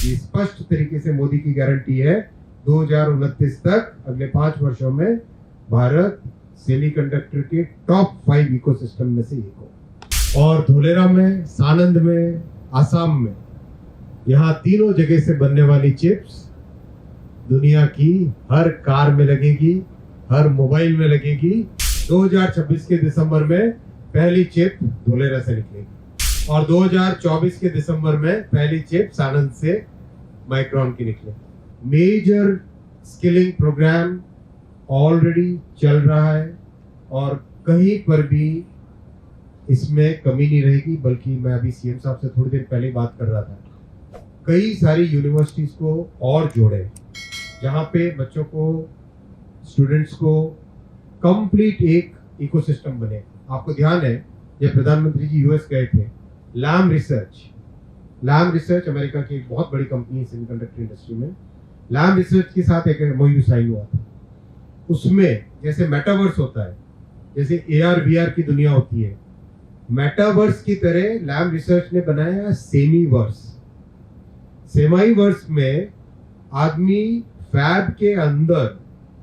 ये स्पष्ट तरीके से मोदी की गारंटी है 2029 तक अगले 5 वर्षों में भारत सेमीकंडक्टर के टॉप 5 इकोसिस्टम में से एक हो। और धोलेरा में, सानंद में, आसाम में, यहाँ तीनों जगह से बनने वाली चिप्स दुनिया की हर कार में लगेगी, हर मोबाइल में लगेगी। 2026 के दिसंबर में पहली चिप धोलेरा से निकलेगी और 2024 के दिसंबर में पहली चिप सानंद से माइक्रोन की निकलेगी। मेजर स्किलिंग प्रोग्राम ऑलरेडी चल रहा है और कहीं पर भी इसमें कमी नहीं रहेगी, बल्कि मैं अभी सीएम साहब से थोड़ी देर पहले बात कर रहा था, कई सारी यूनिवर्सिटीज को और जोड़े जहां पे बच्चों को, स्टूडेंट्स को कंप्लीट एक इकोसिस्टम बने। आपको ध्यान है जब प्रधानमंत्री जी यूएस गए थे, लैम रिसर्च अमेरिका की एक बहुत बड़ी कंपनी है सेमीकंडक्टर इंडस्ट्री में, लैम रिसर्च के साथ एक एमओयू साइन हुआ था। उसमें जैसे मेटावर्स होता है, जैसे एआर वीआर की दुनिया होती है, मेटावर्स की तरह लैम रिसर्च ने बनाया सेमाईवर्स में आदमी फैब के अंदर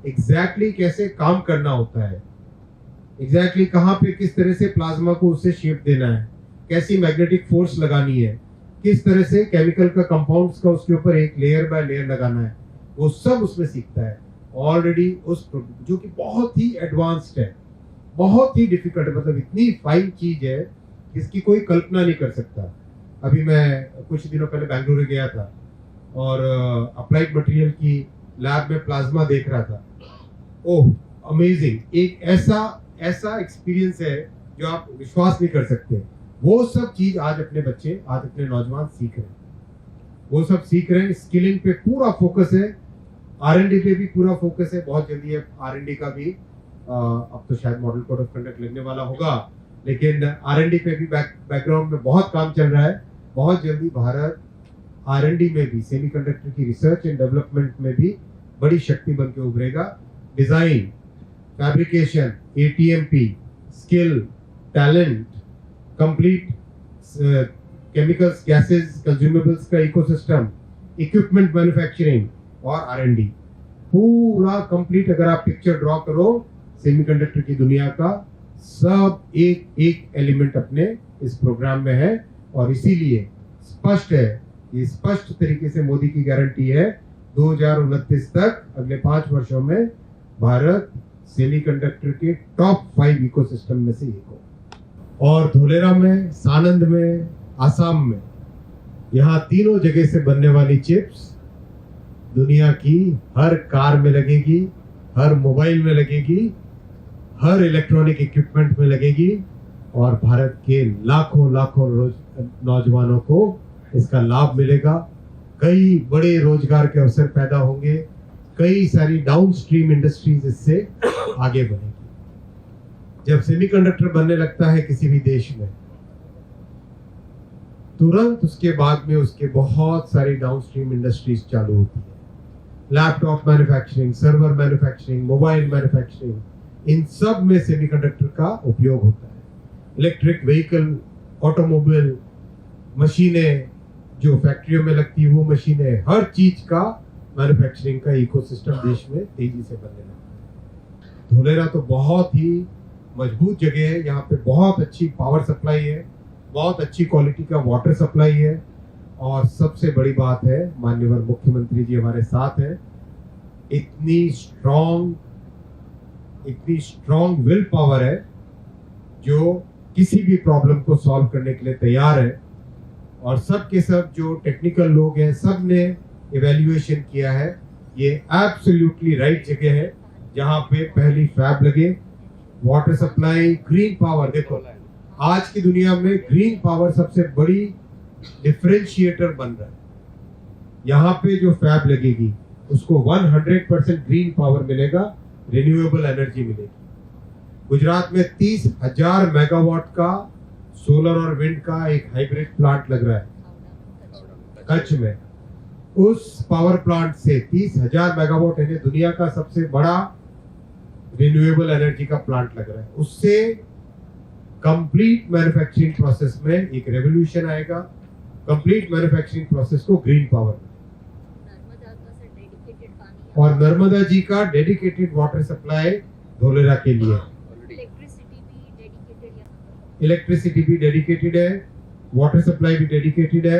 एग्जैक्टली कैसे काम करना होता है, एग्जैक्टली कहां पे किस तरह से प्लाज्मा को उससे शेप देना है, कैसी मैग्नेटिक फोर्स लगानी है, किस तरह से केमिकल का कंपाउंड्स का उसके ऊपर एक लेयर बाय लेयर लगाना है, वो सब उसमें सीखता है ऑलरेडी। उस जो कि बहुत ही एडवांस्ड है, बहुत ही डिफिकल्ट, मतलब इतनी फाइन चीज है इसकी कोई कल्पना नहीं कर सकता। अभी मैं कुछ दिनों पहले बेंगलुरु गया था और अप्लाइड मटेरियल की लैब में प्लाज्मा देख रहा था। ओह अमेजिंग, एक ऐसा एक्सपीरियंस है जो आप विश्वास नहीं कर सकते। वो सब चीज आज अपने बच्चे, आज अपने नौजवान सीख रहे हैं, वो सब सीख रहे हैं। स्किलिंग पे पूरा फोकस है, R&D पे भी पूरा फोकस है। बहुत जल्दी है R&D का भी, अब तो शायद मॉडल कोड ऑफ कंडक्ट लगने वाला होगा, लेकिन R&D पे भी बैकग्राउंड में बहुत काम चल रहा है। बहुत जल्दी भारत R&D में भी, सेमीकंडक्टर की रिसर्च एंड डेवलपमेंट में भी बड़ी शक्ति बन के उभरेगा। Design, fabrication, ATMP, skill, talent, complete chemicals, gases, consumables का इकोसिस्टम, इक्विपमेंट मैन्युफैक्चरिंग और R&D, पूरा कंप्लीट अगर आप पिक्चर ड्रॉ करो सेमीकंडक्टर की दुनिया का, सब एक एक एलिमेंट अपने इस प्रोग्राम में है। और इसीलिए स्पष्ट है, ये स्पष्ट तरीके से मोदी की गारंटी है 2029 तक अगले 5 वर्षों में भारत सेमीकंडक्टर के टॉप 5 इकोसिस्टम में से एक हो। और धोलेरा में, सानंद में, आसाम में, यहाँ तीनों जगह से बनने वाली चिप्स दुनिया की हर कार में लगेगी, हर मोबाइल में लगेगी, हर इलेक्ट्रॉनिक इक्विपमेंट में लगेगी और भारत के लाखों नौजवानों को इसका लाभ मिलेगा। कई बड़े रोजगार के अवसर पैदा होंगे, कई सारी डाउनस्ट्रीम इंडस्ट्रीज इससे आगे बढ़ेगी। जब सेमीकंडक्टर बनने लगता है किसी भी देश में, तुरंत उसके बाद में उसके बहुत सारी डाउनस्ट्रीम इंडस्ट्रीज चालू होती है। Laptop manufacturing, server manufacturing, mobile manufacturing, इन सब में सेमीकंडक्टर का उपयोग होता है। इलेक्ट्रिक व्हीकल, ऑटोमोबाइल, मशीनें जो फैक्ट्रियों में लगती है वो मशीनें, हर चीज का मैन्युफैक्चरिंग का इकोसिस्टम देश में तेजी से बनने लगा है। धोलेरा तो बहुत ही मजबूत जगह है, यहाँ पे बहुत अच्छी पावर सप्लाई है, बहुत अच्छी क्वालिटी का वाटर सप्लाई है और सबसे बड़ी बात है माननीय मुख्यमंत्री जी हमारे साथ है। इतनी स्ट्रॉन्ग विल पावर है जो किसी भी प्रॉब्लम को सॉल्व करने के लिए तैयार है। और सब के सब जो टेक्निकल लोग हैं, सब ने इवैल्यूएशन किया है, ये एब्सोल्युटली राइट जगह है जहां पे पहली फैब लगे। वाटर सप्लाई, ग्रीन पावर, देखो आज की दुनिया में ग्रीन पावर सबसे बड़ी डिफरेंशिएटर बन रहा है। यहाँ पे जो फैब लगेगी उसको 100% ग्रीन पावर मिलेगा, रिन्यूएबल एनर्जी मिलेगी। गुजरात में 30,000 मेगावाट का सोलर और विंड का एक हाइब्रिड प्लांट लग रहा है कच्छ में। उस पावर प्लांट से 30,000 मेगावाट है, दुनिया का सबसे बड़ा रिन्यूएबल एनर्जी का प्लांट लग रहा है। उससे कंप्लीट मैन्युफैक्चरिंग प्रोसेस में एक रेवोल्यूशन आएगा, कंप्लीट मैन्युफैक्चरिंग प्रोसेस को ग्रीन पावर। नर्मदा का सर डेडिकेटेड पानी और नर्मदा जी का डेडिकेटेड वाटर सप्लाई धोलेरा के लिए। इलेक्ट्रिसिटी भी डेडिकेटेड है, वाटर सप्लाई भी डेडिकेटेड है,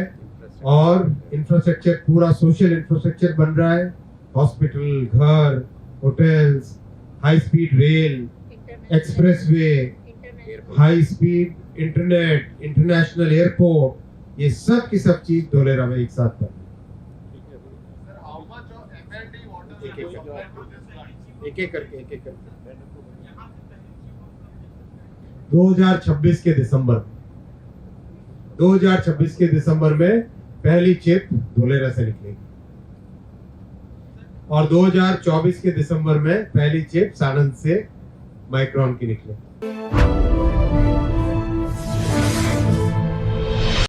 और इंफ्रास्ट्रक्चर पूरा सोशल इंफ्रास्ट्रक्चर बन रहा है। हॉस्पिटल, घर, hotels, high speed rail, expressway, high speed internet, international airport, ये सब की सब चीज धोलेरा में एक साथ बन एक एक करके 2026 के दिसंबर में पहली चिप धोलेरा से निकलेगी, और 2024 के दिसंबर में पहली चिप सानंद से माइक्रोन की निकलेगी।